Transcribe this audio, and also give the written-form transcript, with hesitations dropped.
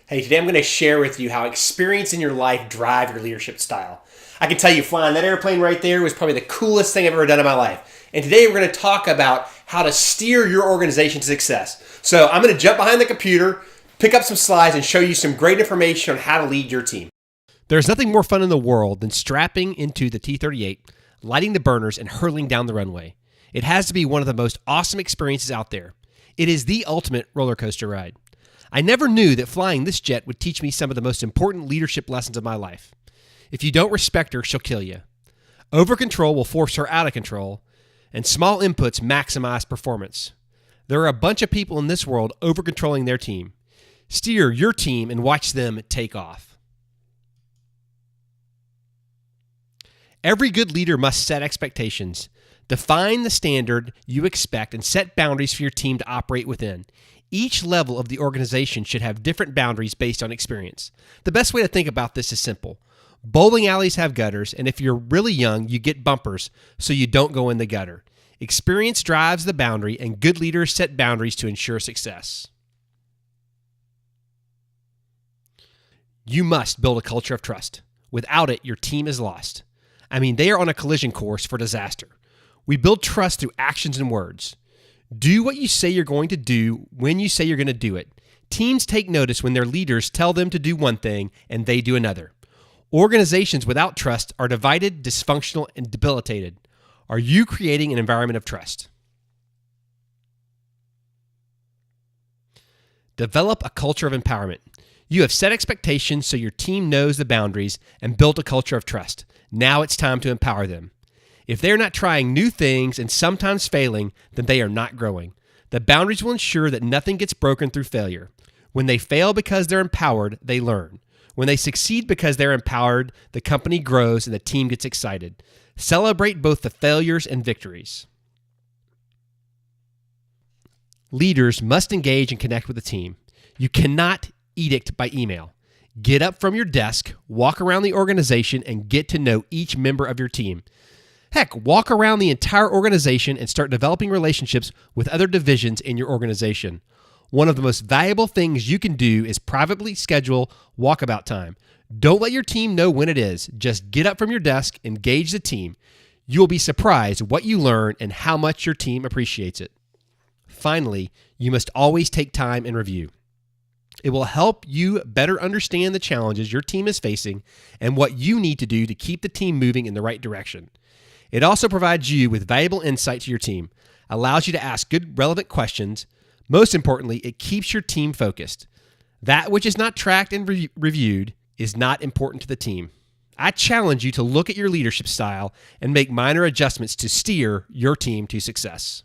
Hey, today I'm going to share with you how experience in your life drive your leadership style. I can tell you flying that airplane right there was probably the coolest thing I've ever done in my life. And today we're going to talk about how to steer your organization to success. So I'm going to jump behind the computer, pick up some slides, and show you some great information on how to lead your team. There's nothing more fun in the world than strapping into the T-38, lighting the burners, and hurtling down the runway. It has to be one of the most awesome experiences out there. It is the ultimate roller coaster ride. I never knew that flying this jet would teach me some of the most important leadership lessons of my life. If you don't respect her, she'll kill you. Over-control will force her out of control, and small inputs maximize performance. There are a bunch of people in this world over-controlling their team. Steer your team and watch them take off. Every good leader must set expectations. Define the standard you expect and set boundaries for your team to operate within. Each level of the organization should have different boundaries based on experience. The best way to think about this is simple. Bowling alleys have gutters, and if you're really young, you get bumpers so you don't go in the gutter. Experience drives the boundary, and good leaders set boundaries to ensure success. You must build a culture of trust. Without it, your team is lost. They are on a collision course for disaster. We build trust through actions and words. Do what you say you're going to do when you say you're going to do it. Teams take notice when their leaders tell them to do one thing and they do another. Organizations without trust are divided, dysfunctional, and debilitated. Are you creating an environment of trust? Develop a culture of empowerment. You have set expectations so your team knows the boundaries and built a culture of trust. Now it's time to empower them. If they're not trying new things and sometimes failing, then they are not growing. The boundaries will ensure that nothing gets broken through failure. When they fail because they're empowered, they learn. When they succeed because they're empowered, the company grows and the team gets excited. Celebrate both the failures and victories. Leaders must engage and connect with the team. You cannot edict by email. Get up from your desk, walk around the organization, and get to know each member of your team. Heck, walk around the entire organization and start developing relationships with other divisions in your organization. One of the most valuable things you can do is privately schedule walkabout time. Don't let your team know when it is. Just get up from your desk, engage the team. You will be surprised what you learn and how much your team appreciates it. Finally, you must always take time and review. It will help you better understand the challenges your team is facing and what you need to do to keep the team moving in the right direction. It also provides you with valuable insight to your team, allows you to ask good, relevant questions. Most importantly, it keeps your team focused. That which is not tracked and reviewed is not important to the team. I challenge you to look at your leadership style and make minor adjustments to steer your team to success.